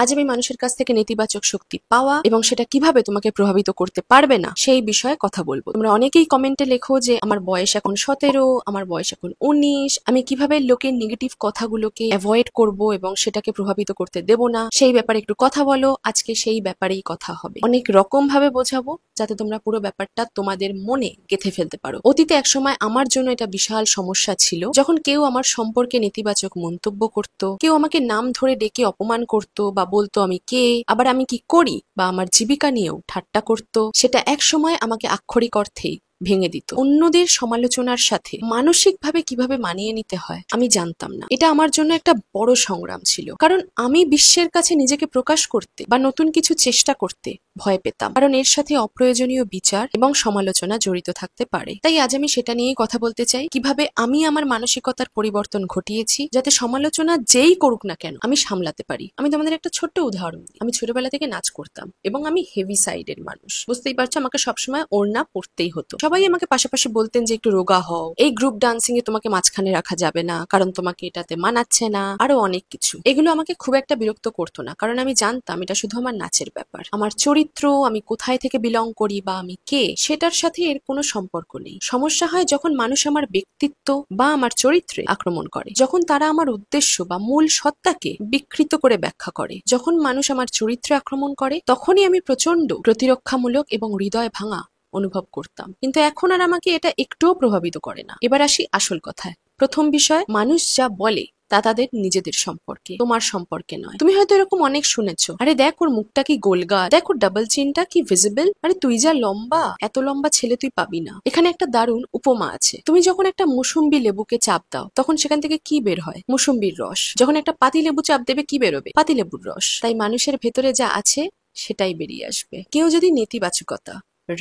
আজ আমি মানুষের কাছ থেকে নেতিবাচক শক্তি পাওয়া এবং সেটা কিভাবে তোমাকে প্রভাবিত করতে পারবে না সেই বিষয়ে কথা বলবো। তোমরা অনেকেই কমেন্টে লেখো যে আমার বয়স এখন 17, আমার বয়স এখন 19, আমি কিভাবে লোকের নেগেটিভ কথাগুলোকে অ্যাভয়েড করব এবং সেটাকে প্রভাবিত করতে দেব না, সেই ব্যাপারে একটু কথা বলো। আজকে সেই ব্যাপারেই কথা হবে। অনেক রকম ভাবে বোঝাবো যাতে তোমরা পুরো ব্যাপারটা তোমাদের মনে গেঁথে ফেলতে পারো। অতীতে একসময় আমার জন্য এটা বিশাল সমস্যা ছিল, যখন কেউ আমার সম্পর্কে নেতিবাচক মন্তব্য করত, কেউ আমাকে নাম ধরে ডেকে অপমান করত বা বলতো আমি কে, আবার আমি কি করি বা আমার জীবিকা নিয়েও ঠাট্টা করত। সেটা এক সময় আমাকে আক্ষরিক অর্থেই ভেঙে দিত। অন্যদের সমালোচনার সাথে মানসিকভাবে কিভাবে মানিয়ে নিতে হয় আমি জানতাম না। এটা আমার জন্য একটা বড় সংগ্রাম ছিল, কারণ আমি বিশ্বের কাছে নিজেকে প্রকাশ করতে বা নতুন কিছু চেষ্টা করতে ভয় পেতাম, কারণ এর সাথে অপ্রয়োজনীয় বিচার এবং সমালোচনা জড়িত থাকতে পারে। তাই আজ আমি সেটা নিয়েই কথা বলতে চাই, কিভাবে আমি আমার মানসিকতার পরিবর্তন ঘটিয়েছি যাতে সমালোচনা যেই করুক না কেন আমি সামলাতে পারি। আমি তোমাদের একটা ছোট্ট উদাহরণ দিই। আমি ছোটবেলা থেকে নাচ করতাম এবং আমি হেভি সাইডের মানুষ, বুঝতেই পারছো, আমাকে সবসময় ওড়না পরতেই হতো। সবাই আমাকে পাশাপাশি বলতেন যে একটু রোগা হও, এই গ্রুপ ডান্সিং এ তোমাকে মাঝখানে রাখা যাবে না কারণ তোমাকে এটাতে মানাচ্ছে না, আরো অনেক কিছু। এগুলো আমাকে খুব একটা বিরক্ত করতো না, কারণ আমি জানতাম এটা শুধু আমার নাচের ব্যাপার। আমার চরিত্র, আমি কোথায় থেকে বিলং করি বা আমি কে, সেটার সাথে এর কোনো সম্পর্ক নেই। সমস্যা হয় যখন মানুষ আমার ব্যক্তিত্ব বা আমার চরিত্রে আক্রমণ করে, যখন তারা আমার উদ্দেশ্য বা মূল সত্তাকে বিকৃত করে ব্যাখ্যা করে। যখন মানুষ আমার চরিত্রে আক্রমণ করে তখনই আমি প্রচন্ড প্রতিরক্ষামূলক এবং হৃদয় ভাঙা অনুভব করতাম, কিন্তু এখন আর আমাকে এটা একটুও প্রভাবিত করে না। এবার আসি আসল কথায়। প্রথম বিষয়, মানুষ যা বলে তা তাদের নিজেদের সম্পর্কে, তোমার সম্পর্কে নয়। তুমি হয়তো এরকম অনেক শুনেছো, আরে দেখ ওর মুখটা কি গোলগা, দেখ ওর ডাবল চিনটা কি ভিজিবল, আরে তুই যা লম্বা, এত লম্বা ছেলে তুই পাবি না। এখানে একটা দারুণ উপমা আছে। তুমি যখন একটা মুসুম্বি লেবুকে চাপ দাও তখন সেখান থেকে কি বের হয়? মুসুম্বির রস। যখন একটা পাতি লেবু চাপ দেবে কি বেরোবে? পাতি লেবুর রস। তাই মানুষের ভেতরে যা আছে সেটাই বেরিয়ে আসবে। কেউ যদি নেতিবাচকতা,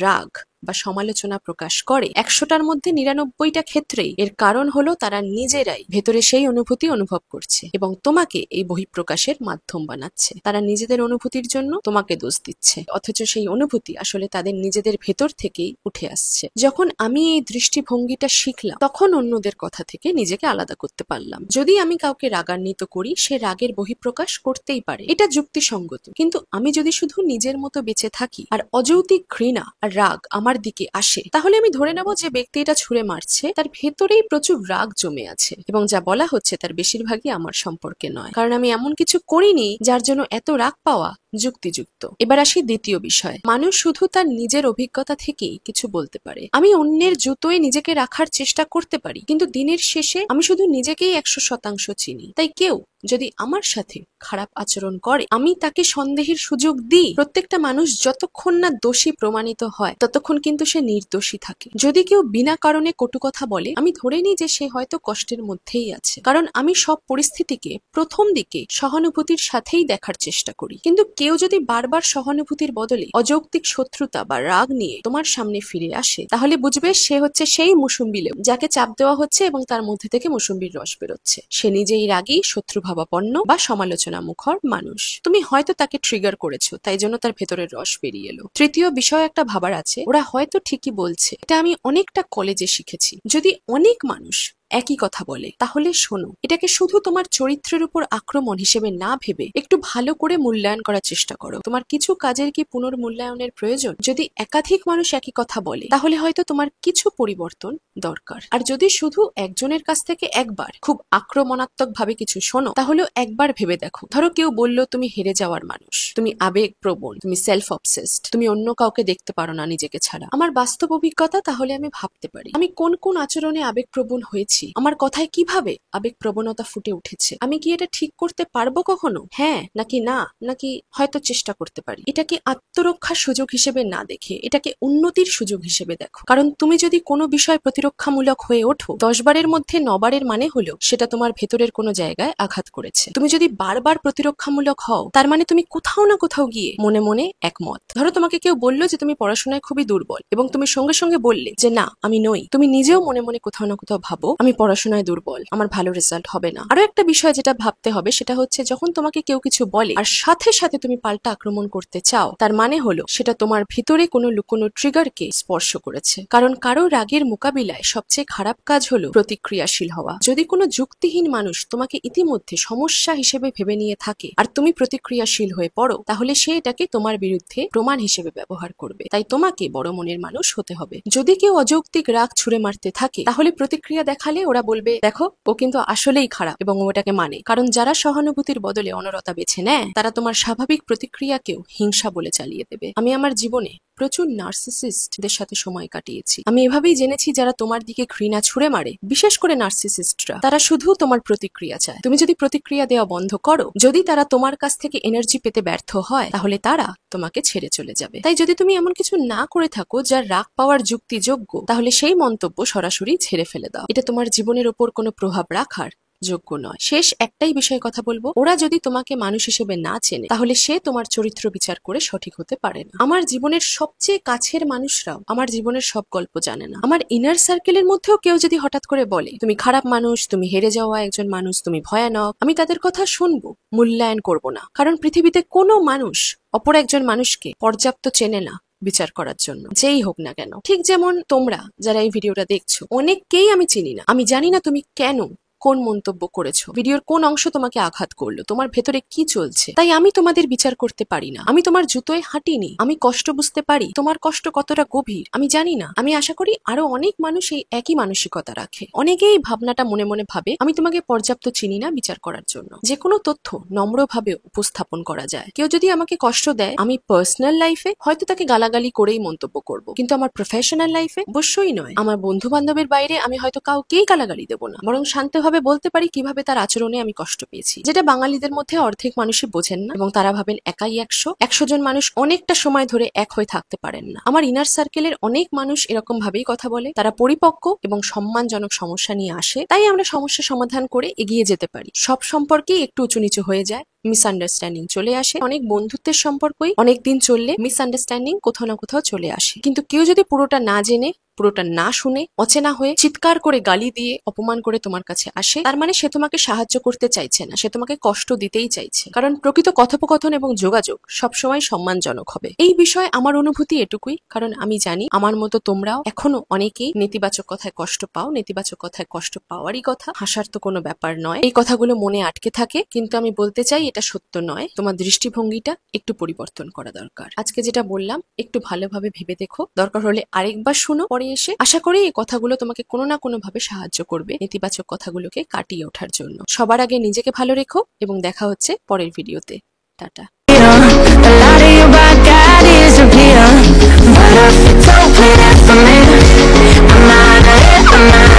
রাগ বা সমালোচনা প্রকাশ করে 100টার মধ্যে 99টা ক্ষেত্রেই এর কারণ হলো তারা নিজেরাই ভেতরে সেই অনুভূতি অনুভব করছে এবং তোমাকে এই বহিঃপ্রকাশের মাধ্যম বানাচ্ছে। তারা নিজেদের অনুভূতির জন্য তোমাকে দোষ দিচ্ছে, অথচ সেই অনুভূতি আসলে তাদের নিজেদের ভেতর থেকেই উঠে আসছে। যখন আমি এই দৃষ্টিভঙ্গিটা শিখলাম তখন অন্যদের কথা থেকে নিজেকে আলাদা করতে পারলাম। যদি আমি কাউকে রাগান্বিত করি, সে রাগের বহিঃপ্রকাশ করতেই পারে, এটা যুক্তিসঙ্গত, কিন্তু আমি যদি শুধু নিজের মতো বেঁচে থাকি আর অযৌক্তিক ঘৃণা আর রাগ আমার দিকে আসে, তাহলে আমি ধরে নেব যে ব্যক্তি এটা ছুঁড়ে মারছে তার ভেতরেই প্রচুর রাগ জমে আছে এবং যা বলা হচ্ছে তার বেশিরভাগই আমার সম্পর্কে নয়, কারণ আমি এমন কিছু করিনি যার জন্য এত রাগ পাওয়া যুক্তিযুক্ত। এবার আসি দ্বিতীয় বিষয়। মানুষ শুধু তার নিজের অভিজ্ঞতা থেকেই কিছু বলতে পারে। আমি অন্যের জুতোয় নিজেকে রাখার চেষ্টা করতে পারি, কিন্তু দিনের শেষে আমি শুধু নিজেকেই 100% চিনি। তাই কেউ যদি আমার সাথে খারাপ আচরণ করে আমি তাকে সন্দেহের সুযোগ দিই। প্রত্যেকটা মানুষ যতক্ষণ না দোষী প্রমাণিত হয় ততক্ষণ কিন্তু সে নির্দোষী থাকে। যদি কেউ বিনা কারণে কটু কথা বলে আমি ধরে নিই যে সে হয়তো কষ্টের মধ্যেই আছে, কারণ আমি সব পরিস্থিতিকে প্রথম দিকে সহানুভূতির সাথেই দেখার চেষ্টা করি। কিন্তু কেউ যদি বারবার সহানুভূতির বদলে অযৌক্তিক শত্রুতা বা রাগ নিয়ে তোমার সামনে ফিরে আসে, তাহলে বুঝবে সে হচ্ছে সেই মুসুম্বি লেবু যাকে চাপ দেওয়া হচ্ছে এবং তার মধ্যে থেকে মুসুম্বির রস বেরোচ্ছে। সে নিজেই রাগী, শত্রুভাবাপন্ন বা সমালোচনা মুখর মানুষ। তুমি হয়তো তাকে ট্রিগার করেছো, তাই জন্য তার ভেতরের রস বেরিয়ে এলো। তৃতীয় বিষয় একটা ভাবার আছে, ওরা হয়তো ঠিকই বলছে। এটা আমি অনেকটা কলেজে শিখেছি। যদি অনেক মানুষ একই কথা বলে তাহলে শোনো, এটাকে শুধু তোমার চরিত্রের উপর আক্রমণ হিসেবে না ভেবে একটু ভালো করে মূল্যায়ন করার চেষ্টা করো। তোমার কিছু কাজের কি পুনর্মূল্যায়নের প্রয়োজন? যদি একাধিক মানুষ একই কথা বলে তাহলে হয়তো তোমার কিছু পরিবর্তন দরকার। আর যদি শুধু একজনের কাছ থেকে একবার খুব আক্রমণাত্মক ভাবে কিছু শোনো, তাহলেও একবার ভেবে দেখো। ধরো কেউ বললো তুমি হেরে যাওয়ার মানুষ, তুমি আবেগপ্রবণ, তুমি সেলফ অবসেসড, তুমি অন্য কাউকে দেখতে পারো না নিজেকে ছাড়া। আমার বাস্তব অভিজ্ঞতা, তাহলে আমি ভাবতে পারি আমি কোন কোন আচরণে আবেগপ্রবণ হয়েছি, আমার কথায় কিভাবে আবেগ প্রবণতা ফুটে উঠেছে। আমি কি এটা ঠিক করতে পারবো কখনো? হ্যাঁ নাকি না, নাকি হয়তো চেষ্টা করতে পারি। এটাকে আত্মরক্ষার সুযোগ হিসেবে না দেখে এটাকে উন্নতির সুযোগ হিসেবে দেখো। কারণ তুমি যদি কোনো বিষয় প্রতিরক্ষামূলক হয়ে ওঠো 10 বারের মধ্যে 9 বারের মানে হলো সেটা তোমার ভেতরের কোনো জায়গায় আঘাত করেছে। তুমি যদি বারবার প্রতিরক্ষামূলক হও তার মানে তুমি কোথাও না কোথাও গিয়ে মনে মনে একমত। ধরো তোমাকে কেউ বললো যে তুমি পড়াশোনায় খুবই দুর্বল এবং তুমি সঙ্গে সঙ্গে বললে যে না আমি নই। তুমি নিজেও মনে মনে কোথাও না কোথাও ভাবো আমি আমি পড়াশোনায় দুর্বল, আমার ভালো রেজাল্ট হবে না। আরো একটা বিষয় যেটা ভাবতে হবে সেটা হচ্ছে যখন তোমাকে কেউ কিছু বলে আর সাথে সাথে তুমি পাল্টা আক্রমণ করতে চাও, তার মানে হলো সেটা তোমার ভিতরে কোনো লুকোনো ট্রিগারকে স্পর্শ করেছে। কারণ কারো রাগের মোকাবিলায় সবচেয়ে খারাপ কাজ হলো প্রতিক্রিয়াশীল হওয়া। যদি কোনো যুক্তিহীন মানুষ তোমাকে ইতিমধ্যে সমস্যা হিসেবে ভেবে নিয়ে থাকে আর তুমি প্রতিক্রিয়াশীল হয়ে পড়ো, তাহলে সে এটাকে তোমার বিরুদ্ধে প্রমাণ হিসেবে ব্যবহার করবে। তাই তোমাকে বড় মনের মানুষ হতে হবে। যদি কেউ অযৌক্তিক রাগ ছুড়ে মারতে থাকে, তাহলে প্রতিক্রিয়া দেখালে ওরা বলবে, দেখো ও কিন্তু আসলেই খারাপ, এবং ও ওটাকে মানে। কারণ যারা সহানুভূতির বদলে অনরতা বেছে নেয়, তারা তোমার স্বাভাবিক প্রতিক্রিয়াকেও হিংসা বলে চালিয়ে দেবে। আমি আমার জীবনে প্রচুর নার্সিসিস্টদের সাথে সময় কাটিয়েছি। আমি এভাবেই জেনেছি যারা তোমার দিকে ঘৃণা ছুড়ে মারে, বিশেষ করে নার্সিসিস্টরা, তারা শুধু তোমার প্রতিক্রিয়া চায়। তুমি যদি প্রতিক্রিয়া দেওয়া বন্ধ করো, যদি তারা তোমার কাছ থেকে এনার্জি পেতে ব্যর্থ হয়, তাহলে তারা তোমাকে ছেড়ে চলে যাবে। তাই যদি তুমি এমন কিছু না করে থাকো যার রাগ পাওয়ার যুক্তিযোগ্য, তাহলে সেই মন্তব্য সরাসরি ঝেড়ে ফেলে দাও। এটা তোমার জীবনের ওপর কোনো প্রভাব রাখার যোগ্য নয়। শেষ একটাই বিষয়ে কথা বলবো, ওরা যদি তোমাকে মানুষ হিসেবে না চেনে, তাহলে সে তোমার চরিত্র বিচার করে সঠিক হতে পারে না। আমার জীবনের সবচেয়ে কাছের মানুষরাও আমার জীবনের সব গল্প জানে না। আমার ইনার সার্কেলের মধ্যেও কেউ যদি হঠাৎ করে বলে, তুমি খারাপ মানুষ, তুমি হেরে যাওয়া একজন মানুষ, তুমি ভয়ানক, আমি তাদের কথা শুনবো, মূল্যায়ন করব না। কারণ পৃথিবীতে কোনো মানুষ অপর একজন মানুষকে পর্যাপ্ত চেনে না বিচার করার জন্য, যেই হোক না কেন। ঠিক যেমন তোমরা যারা এই ভিডিওটা দেখছো, অনেককেই আমি চিনি না। আমি জানি না তুমি কেন কোন মন্তব্য করেছো, ভিডিওর কোন অংশ তোমাকে আঘাত করলো, তোমার ভেতরে কি চলছে। তাই আমি তোমাদের বিচার করতে পারি না। আমি তোমার জুতোয় হাঁটিনি, আমি কষ্ট বুঝতে পারি। তোমার কষ্ট কতটা গভীর আমি জানি না। আমি আশা করি আরো অনেক মানুষ এই একই মানসিকতা রাখে। অনেকেই ভাবনাটা মনে মনে ভাবে, আমি তোমাকে পর্যাপ্ত চিনি না বিচার করার জন্য। যে কোনো তথ্য নম্রভাবে উপস্থাপন করা যায়। কেউ যদি আমাকে কষ্ট দেয়, আমি পার্সোনাল লাইফে হয়তো তাকে গালাগালি করেই মন্তব্য করব, কিন্তু আমার প্রফেশনাল লাইফে অবশ্যই নয়। আমার বন্ধু বান্ধবের বাইরে আমি হয়তো কাউকেই গালাগালি দেবো না, বরং শান্তভাবে বলতে পারি কিভাবে তার আচরণে আমি কষ্ট পেয়েছি, যেটা বাঙালিদের মধ্যে অর্ধেক মানুষই বোঝেন না, এবং তারা ভাবেন একাই 100 জন মানুষ অনেকটা সময় ধরে এক হয়ে থাকতে পারেন না। আমার ইনার সার্কেলের অনেক মানুষ এরকম ভাবেই কথা বলে। তারা পরিপক্ক এবং সম্মানজনক সমস্যা নিয়ে আসে, তাই আমরা সমস্যা সমাধান করে এগিয়ে যেতে পারি। সব সম্পর্কেই একটু উঁচু নিচু হয়ে যায়, মিসআন্ডারস্ট্যান্ডিং চলে আসে। অনেক বন্ধুত্বের সম্পর্কই অনেকদিন চললে মিসআন্ডারস্ট্যান্ডিং কোথাও না কোথাও চলে আসে। কিন্তু কেউ যদি পুরোটা না জেনে, পুরোটা না শুনে, অচেনা হয়ে চিৎকার করে গালি দিয়ে অপমান করে তোমার কাছে আসে, তার মানে সে তোমাকে সাহায্য করতে চাইছে না, সে তোমাকে কষ্ট দিতেই চাইছে। কারণ প্রকৃত কথোপকথন এবং যোগাযোগ সবসময় সম্মানজনক হবে। এই বিষয়ে আমার অনুভূতি এটুকুই, কারণ আমি জানি আমার মতো তোমরাও এখনো অনেকেই নেতিবাচক কথায় কষ্ট পাও। নেতিবাচক কথায় কষ্ট পাওয়ারই কথা, হাসার তো কোনো ব্যাপার নয়। এই কথাগুলো মনে আটকে থাকে, কিন্তু আমি বলতে চাই এটা সত্য নয়। তোমার দৃষ্টিভঙ্গিটা একটু পরিবর্তন করা দরকার। আজকে যেটা বললাম একটু ভালোভাবে ভেবে দেখো, দরকার হলে আরেকবার শোনো পরে এসে। আশা করি এই কথাগুলো তোমাকে কোনো না কোনো ভাবে সাহায্য করবে নেতিবাচক কথাগুলোকে কাটিয়ে ওঠার জন্য। সবার আগে নিজেকে ভালো রেখো, এবং দেখা হচ্ছে পরের ভিডিওতে। Tata. A lot of you by God is revealed, but if you don't play that for me, I'm not